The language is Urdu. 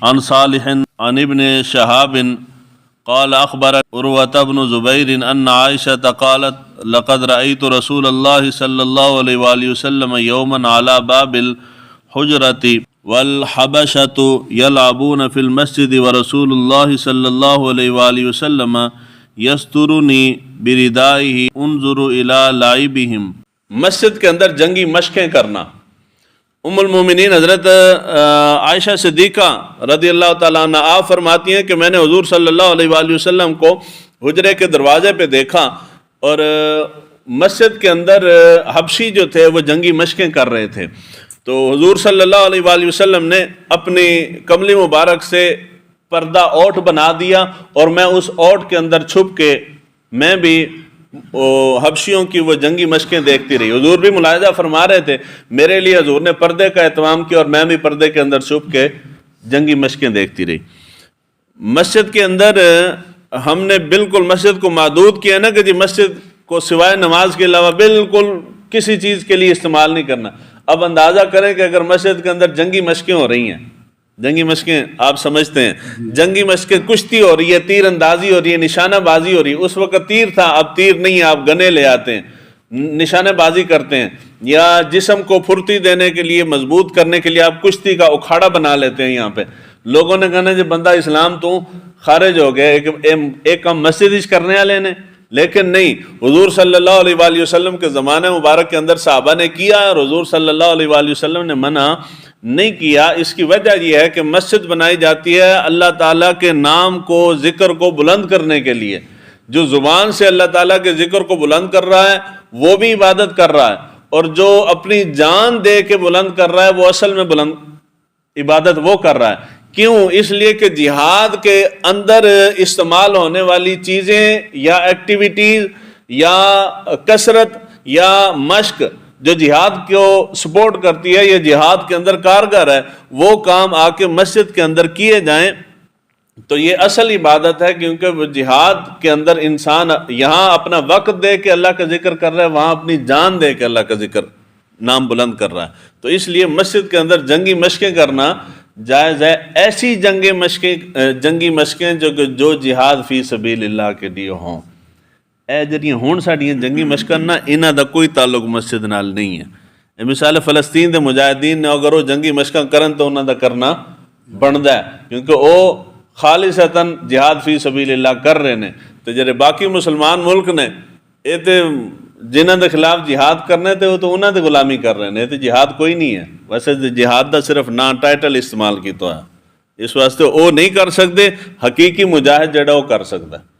عن صالح عن ابن شهاب قال أخبر عروة بن زبير أن عائشة قالت لقد رأيت رسول الله صلى الله عليه وآله وسلم يوما على باب الحجرة والحبشة يلعبون في المسجد ورسول الله صلى الله عليه وآله وسلم يسترني بردائه انظر إلى لعبهم۔ مسجد کے اندر جنگی مشقیں کرنا۔ ام المومنین حضرت عائشہ صدیقہ رضی اللہ تعالیٰ عنہ آپ فرماتی ہیں کہ میں نے حضور صلی اللہ علیہ وآلہ وسلم کو حجرے کے دروازے پہ دیکھا اور مسجد کے اندر حبشی جو تھے وہ جنگی مشقیں کر رہے تھے، تو حضور صلی اللہ علیہ وآلہ وسلم نے اپنی کملی مبارک سے پردہ اوٹ بنا دیا اور میں اس اوٹ کے اندر چھپ کے میں بھی حبشیوں کی وہ جنگی مشقیں دیکھتی رہی۔ حضور بھی ملاحظہ فرما رہے تھے، میرے لیے حضور نے پردے کا اہتمام کیا اور میں بھی پردے کے اندر چھپ کے جنگی مشقیں دیکھتی رہی۔ مسجد کے اندر ہم نے بالکل مسجد کو محدود کیا نا کہ جی مسجد کو سوائے نماز کے علاوہ بالکل کسی چیز کے لیے استعمال نہیں کرنا۔ اب اندازہ کریں کہ اگر مسجد کے اندر جنگی مشقیں ہو رہی ہیں، جنگی مشقیں آپ سمجھتے ہیں، جنگی مشقیں کشتی ہو رہی ہے، تیر اندازی ہو رہی ہے، نشانہ بازی ہو رہی ہے۔ اس وقت تیر تھا، اب تیر نہیں ہے، آپ گنے لے آتے ہیں، نشانہ بازی کرتے ہیں، یا جسم کو پھرتی دینے کے لیے مضبوط کرنے کے لیے آپ کشتی کا اکھاڑا بنا لیتے ہیں۔ یہاں پہ لوگوں نے کہنا جی بندہ اسلام تو خارج ہو گیا، ایک کم مسجد کرنے والے نے، لیکن نہیں، حضور صلی اللہ علیہ وآلہ وسلم کے زمانے مبارک کے اندر صحابہ نے کیا اور حضور صلی اللہ علیہ وآلہ وسلم نے منع نہیں کیا۔ اس کی وجہ یہ ہے کہ مسجد بنائی جاتی ہے اللہ تعالیٰ کے نام کو، ذکر کو بلند کرنے کے لیے۔ جو زبان سے اللہ تعالیٰ کے ذکر کو بلند کر رہا ہے وہ بھی عبادت کر رہا ہے، اور جو اپنی جان دے کے بلند کر رہا ہے وہ اصل میں بلند عبادت وہ کر رہا ہے۔ کیوں؟ اس لیے کہ جہاد کے اندر استعمال ہونے والی چیزیں یا ایکٹیویٹیز یا کثرت یا مشق جو جہاد کو سپورٹ کرتی ہے یا جہاد کے اندر کارگر ہے، وہ کام آ کے مسجد کے اندر کیے جائیں تو یہ اصل عبادت ہے، کیونکہ جہاد کے اندر انسان یہاں اپنا وقت دے کے اللہ کا ذکر کر رہا ہے، وہاں اپنی جان دے کے اللہ کا ذکر نام بلند کر رہا ہے۔ تو اس لیے مسجد کے اندر جنگی مشقیں کرنا جائز ہے، ایسی جنگی مشقیں جو جہاد فی سبیل اللہ کے لیے ہوں۔ اے جڑیاں ہون ساڈیاں جنگی مشقاں نا، انہاں دا کوئی تعلق مسجد نال نہیں ہے۔ مثال فلسطین دے مجاہدین نے اگر وہ جنگی مشقاں کرن تو انہاں دا کرنا بندا ہے، کیونکہ وہ خالصتاً جہاد فی سبیل اللہ کر رہے نے۔ تو جڑے باقی مسلمان ملک نے یہ تے جنہاں دے خلاف جہاد کرنے تے وہ تو انہاں دے غلامی کر رہے ہیں، تے جہاد کوئی نہیں ہے۔ ویسے جہاد دا صرف نا ٹائٹل استعمال کیتا ہے، اس واسطے وہ نہیں کر سکتے، حقیقی مجاہد جڑا وہ کر سکتا ہے۔